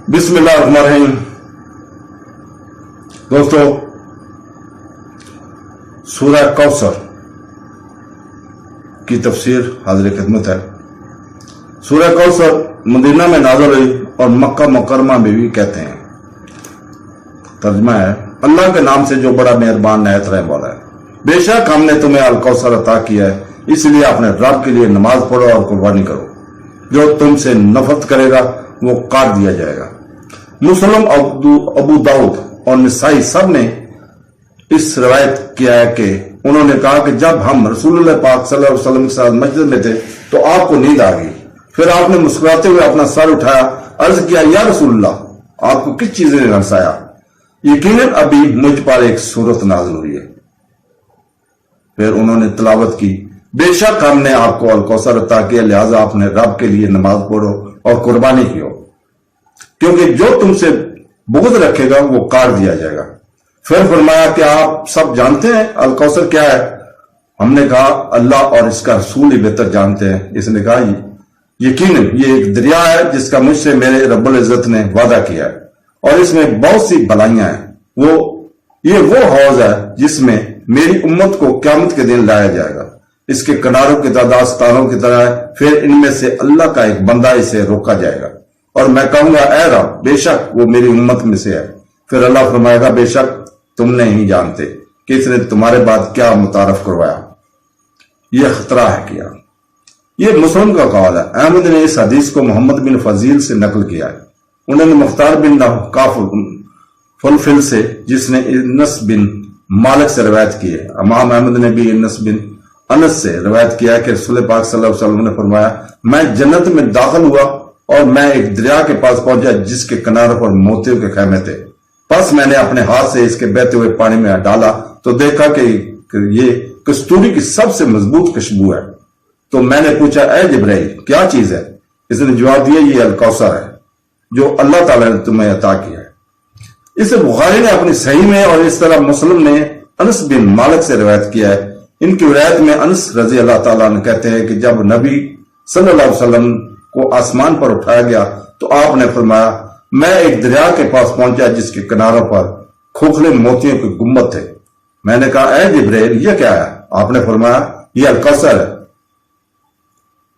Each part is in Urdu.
بسم اللہ الرحمن الرحیم۔ دوستو، سورہ کوثر کی تفسیر حاضر خدمت ہے۔ سورہ کوثر مدینہ میں نازل ہوئی اور مکہ مکرمہ میں بھی کہتے ہیں۔ ترجمہ ہے، اللہ کے نام سے جو بڑا مہربان نہایت رحم والا ہے۔ بے شک ہم نے تمہیں الکوثر عطا کیا ہے، اس لیے اپنے رب کے لیے نماز پڑھو اور قربانی کرو۔ جو تم سے نفرت کرے گا وہ کاٹ دیا جائے گا۔ مسلم، ابو داؤد اور نسائی سب نے اس روایت کیا ہے کہ انہوں نے کہا کہ جب ہم رسول اللہ پاک صلی اللہ علیہ وسلم کے ساتھ مسجد میں تھے تو آپ کو نیند آ گئی، پھر آپ نے مسکراتے ہوئے اپنا سر اٹھایا، عرض کیا یا رسول اللہ، آپ کو کس چیز نے ہنسایا؟ یقیناً ابھی مجھ پر ایک سورت نازل ہوئی ہے۔ پھر انہوں نے تلاوت کی، بے شک ہم نے آپ کو الکوثر عطا کیا، لہذا اپنے رب کے لیے نماز پڑھو اور قربانی کیو، کیونکہ جو تم سے بغض رکھے گا وہ کاٹ دیا جائے گا۔ پھر فرمایا کہ آپ سب جانتے ہیں الکوثر کیا ہے؟ ہم نے کہا اللہ اور اس کا رسول ہی بہتر جانتے ہیں۔ اس نے کہا یقیناً یہ ایک دریا ہے جس کا مجھ سے میرے رب العزت نے وعدہ کیا ہے، اور اس میں بہت سی بھلائیاں ہیں۔ یہ وہ حوض ہے جس میں میری امت کو قیامت کے دن لایا جائے گا۔ اس کے کناروں کی تعداد ستاروں کی طرح ہے، پھر ان میں سے اللہ کا ایک بندہ اسے روکا جائے گا، اور میں کہوں گا اے رب، بے شک وہ میری امت میں سے ہے۔ پھر اللہ فرمائے گا بے شک تم نہیں جانتے کہ اس نے تمہارے بعد کیا متعارف کروایا، یہ خطرہ ہے کیا۔ یہ مسلم کا قول ہے۔ احمد نے اس حدیث کو محمد بن فضیل سے نقل کیا ہے۔ انہوں نے مختار بن کاف فلفل سے، جس نے انس بن مالک سے روایت کی ہے۔ امام احمد نے بھی انس بن انس سے روایت کیا ہے کہ رسول پاک صلی اللہ علیہ وسلم نے فرمایا، میں جنت میں داخل ہوا اور میں ایک دریا کے پاس پہنچا جس کے کناروں پر موتیوں کے خیمے تھے۔ پس میں نے اپنے ہاتھ سے اس کے بہتے ہوئے پانی میں ڈالا تو دیکھا کہ یہ کستوری کی سب سے مضبوط خوشبو ہے۔ تو میں نے پوچھا اے جبرائیل، کیا چیز ہے؟ اس نے جواب دیا یہ الکوثر ہے جو اللہ تعالیٰ نے تمہیں عطا کیا ہے۔ اسے بخاری نے اپنی صحیح میں اور اس طرح مسلم نے انس بن مالک سے روایت کیا ہے۔ ان کی روایت میں انس رضی اللہ تعالیٰ عنہ کہتے ہیں کہ جب نبی صلی اللہ علیہ وسلم کو آسمان پر اٹھایا گیا تو آپ نے فرمایا، میں ایک دریا کے پاس پہنچا جس کے کناروں پر کھوکھلے موتیوں کے گنبد تھے۔ میں نے کہا اے جبرائیل یہ کیا ہے؟ آپ نے فرمایا یہ الکوثر ہے۔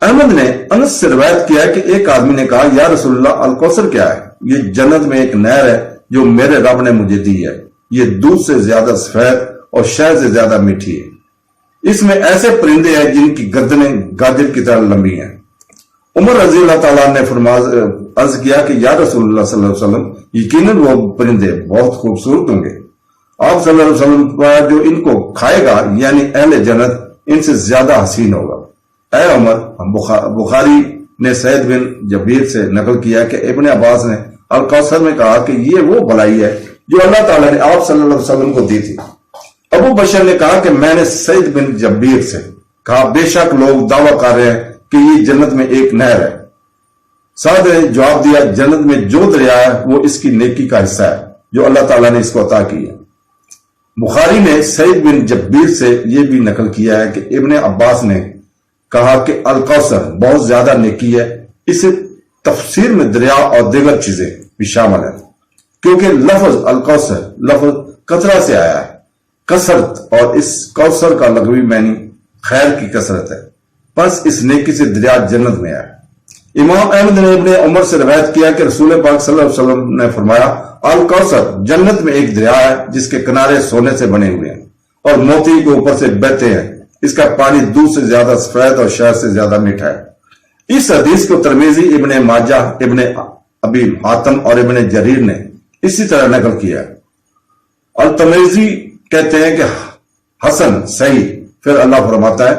احمد نے انس سے روایت کیا ہے کہ ایک آدمی نے کہا یا رسول اللہ، الکوثر کیا ہے؟ یہ جنت میں ایک نہر ہے جو میرے رب نے مجھے دی ہے، یہ دودھ سے زیادہ سفید اور شہد سے زیادہ میٹھی ہے۔ اس میں ایسے پرندے ہیں جن کی گردنیں گاجر کی طرح لمبی ہیں۔ عمر رضی اللہ تعالیٰ نے عرض کیا کہ یا رسول اللہ صلی اللہ علیہ وسلم، یقیناً وہ پرندے بہت خوبصورت ہوں گے۔ آپ صلی اللہ علیہ وسلم جو ان کو کھائے گا یعنی اہل جنت ان سے زیادہ حسین ہوگا۔ اے عمر، بخاری نے سعید بن جبیر سے نقل کیا کہ ابن عباس نے الکوثر میں کہا کہ یہ وہ بھلائی ہے جو اللہ تعالیٰ نے آپ صلی اللہ علیہ وسلم کو دی تھی۔ ابو بشر نے کہا کہ میں نے سعید بن جبیر سے کہا بے شک لوگ دعویٰ کر رہے ہیں کہ یہ جنت میں ایک نہر ہے۔ سعد نے جواب دیا جنت میں جو دریا ہے وہ اس کی نیکی کا حصہ ہے جو اللہ تعالیٰ نے اس کو عطا کی ہے۔ بخاری نے سعید بن جبیر سے یہ بھی نقل کیا ہے کہ ابن عباس نے کہا کہ الکوثر بہت زیادہ نیکی ہے۔ اسے تفسیر میں دریا اور دیگر چیزیں بھی شامل ہیں، کیونکہ لفظ الکوثر لفظ کثرہ سے آیا ہے، کثرت، اور اس کوثر کا لغوی معنی خیر کی کثرت ہے، پس اس نیکی سے دریا جنت میں آئے۔ امام احمد نے ابن عمر سے روایت کیا کہ رسول پاک صلی اللہ علیہ وسلم نے فرمایا الکوثر جنت میں ایک دریا ہے جس کے کنارے سونے سے بنے ہوئے ہیں اور موتی کے اوپر سے بہتے ہیں، اس کا پانی دودھ سے زیادہ سفید اور شہد سے زیادہ میٹھا ہے۔ اس حدیث کو ترمذی، ابن ماجہ، ابن ابی حاتم اور ابن جریر نے اسی طرح نقل کیا ہے۔ اور ترمذی کہتے ہیں کہ حسن صحیح۔ پھر اللہ فرماتا ہے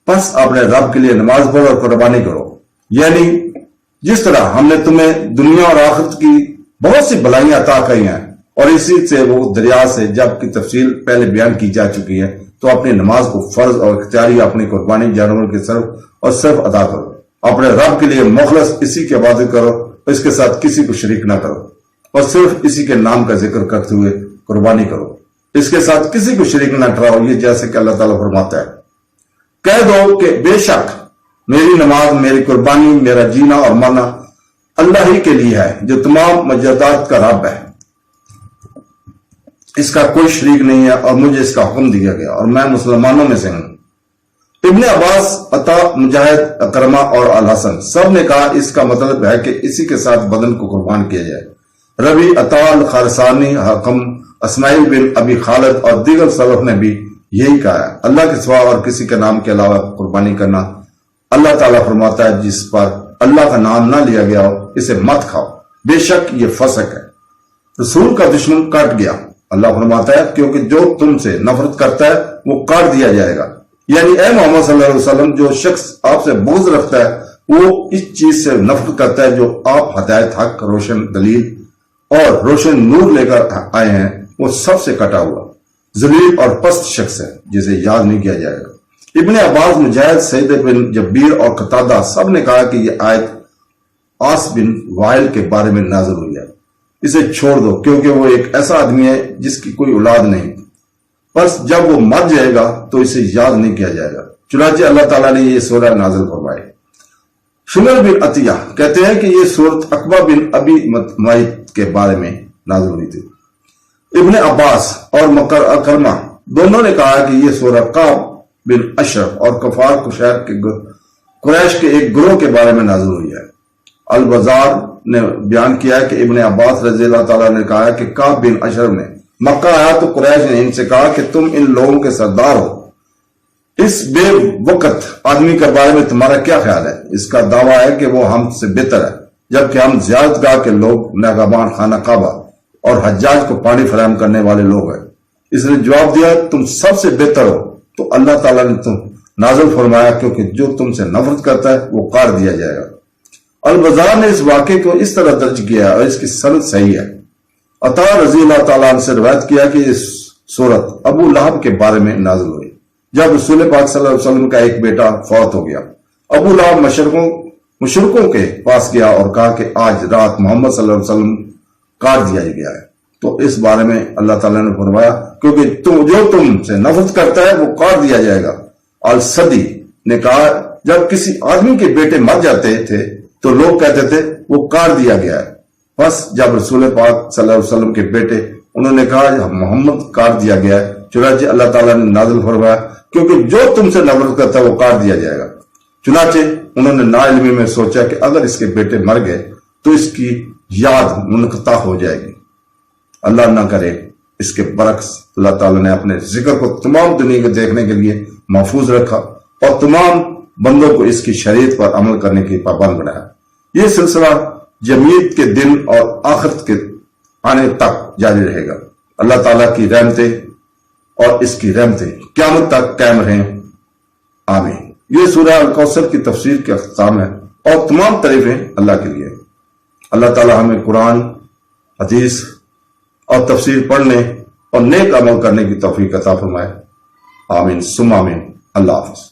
پس اپنے رب کے لیے نماز پڑھو اور قربانی کرو، یعنی جس طرح ہم نے تمہیں دنیا اور آخرت کی بہت سی بھلائیاں عطا کی ہیں، اور اسی سے وہ دریا سے جب کی تفصیل پہلے بیان کی جا چکی ہے، تو اپنی نماز کو فرض اور اختیاری اپنی قربانی جانور کے صرف اور صرف ادا کرو۔ اپنے رب کے لیے مخلص اسی کی عبادت کرو، اس کے ساتھ کسی کو شریک نہ کرو، اور صرف اسی کے نام کا ذکر کرتے ہوئے قربانی کرو، اس کے ساتھ کسی کو شریک نہ ٹھہراؤ، یہ جیسے کہ اللہ تعالیٰ فرماتا ہے کہہ دو کہ بے شک میری نماز، میری قربانی، میرا جینا اور مرنا اللہ ہی کے لیے ہے جو تمام مجدات کا رب ہے، اس کا کوئی شریک نہیں ہے، اور مجھے اس کا حکم دیا گیا اور میں مسلمانوں میں سے ہوں۔ ابن عباس، عطا، مجاہد، اکرمہ اور الحسن سب نے کہا اس کا مطلب ہے کہ اسی کے ساتھ بدن کو قربان کیا جائے۔ ربی، عطا، الخرسانی، حکم، اسماعیل بن ابی خالد اور دیگر سلف نے بھی یہی کہا ہے۔ اللہ کے سوا اور کسی کے نام کے علاوہ قربانی کرنا، اللہ تعالیٰ فرماتا ہے جس پر اللہ کا نام نہ لیا گیا ہو اسے مت کھاؤ، بے شک یہ فسق ہے۔ رسول کا دشمن کاٹ گیا، اللہ فرماتا ہے کیونکہ جو تم سے نفرت کرتا ہے وہ کاٹ دیا جائے گا، یعنی اے محمد صلی اللہ علیہ وسلم جو شخص آپ سے بغض رکھتا ہے وہ اس چیز سے نفرت کرتا ہے جو آپ ہدایت، حق، روشن دلیل اور روشن نور لے کر آئے ہیں، وہ سب سے کٹا ہوا ذلیل اور پست شخص ہے جسے یاد نہیں کیا جائے گا۔ ابن عباس، مجاہد، سعید بن جبیر اور قتادہ سب نے کہا کہ یہ آیت آس بن وائل کے بارے میں نازل ہوئی ہے، اسے چھوڑ دو کیونکہ وہ ایک ایسا آدمی ہے جس کی کوئی اولاد نہیں، بس جب وہ مر جائے گا تو اسے یاد نہیں کیا جائے گا۔ چنانچہ اللہ تعالیٰ نے یہ سورہ نازل فرمائی۔ شمر بن عطیہ کہتے ہیں کہ یہ سورت عقبہ بن ابی معیط کے بارے میں نازل ہوئی تھی۔ ابن عباس اور مکر اکرمہ دونوں نے کہا کہ یہ سورہ کعب بن اشرف اور کفار قریش کے ایک گروہ کے بارے میں نازل ہوئی ہے۔ البزار نے بیان کیا کہ ابن عباس رضی اللہ تعالیٰ نے کہا کہ کعب بن اشرف نے مکہ آیا تو قریش نے ان سے کہا کہ تم ان لوگوں کے سردار ہو، اس بے وقت آدمی کے بارے میں تمہارا کیا خیال ہے؟ اس کا دعویٰ ہے کہ وہ ہم سے بہتر ہے، جبکہ ہم زیارت گاہ کے لوگ، نگہبان خانہ کعبہ اور حجاج کو پانی فراہم کرنے والے لوگ ہیں۔ اس نے جواب دیا تم سب سے بہتر ہو، تو اللہ تعالیٰ نے تم نازل فرمایا کیونکہ جو تم سے نفرت کرتا ہے وہ کاٹ دیا جائے گا۔ البزار نے اس واقعے کو اس طرح درج کیا اور اس کی سند صحیح ہے۔ عطا رضی اللہ تعالیٰ عنہ سے روایت کیا کہ اس سورت ابو لہب کے بارے میں نازل ہوئی جب رسول پاک صلی اللہ علیہ وسلم کا ایک بیٹا فوت ہو گیا۔ ابو لہب مشرکوں کے پاس گیا اور کہا کہ آج رات محمد صلی اللہ علیہ وسلم کاٹ دیا گیا ہے، تو اس بارے میں اللہ تعالیٰ نے فرمایا کیونکہ جو تم سے نفرت کرتا ہے وہ کاٹ دیا جائے گا۔ الصدی نے کہا جب کسی آدمی کے بیٹے مر جاتے تھے تو لوگ کہتے تھے وہ کاٹ دیا گیا ہے، بس جب رسول پاک صلی اللہ علیہ وسلم کے بیٹے انہوں نے کہا محمد کاٹ دیا گیا ہے، چنانچہ اللہ تعالیٰ نے نازل فرمایا کیونکہ جو تم سے نفرت کرتا ہے وہ کاٹ دیا جائے گا۔ چنانچہ انہوں نے نا علمی میں سوچا کہ اگر اس کے بیٹے مر گئے تو اس کی یاد منقطع ہو جائے گی۔ اللہ نہ کرے، اس کے برعکس اللہ تعالیٰ نے اپنے ذکر کو تمام دنیا کو دیکھنے کے لیے محفوظ رکھا اور تمام بندوں کو اس کی شریعت پر عمل کرنے کی پابند بنایا۔ یہ سلسلہ جمعیت کے دن اور آخرت کے آنے تک جاری رہے گا۔ اللہ تعالیٰ کی رحمتیں اور اس کی رحمتیں قیامت تک قائم رہیں، آمین۔ یہ سورہ الکوثر کی تفسیر کا اختتام ہے اور تمام تعریفیں اللہ کے لیے۔ اللہ تعالیٰ ہمیں قرآن، حدیث اور تفسیر پڑھنے اور نیک عمل کرنے کی توفیق عطا فرمائے، آمین ثم آمین۔ اللہ حافظ۔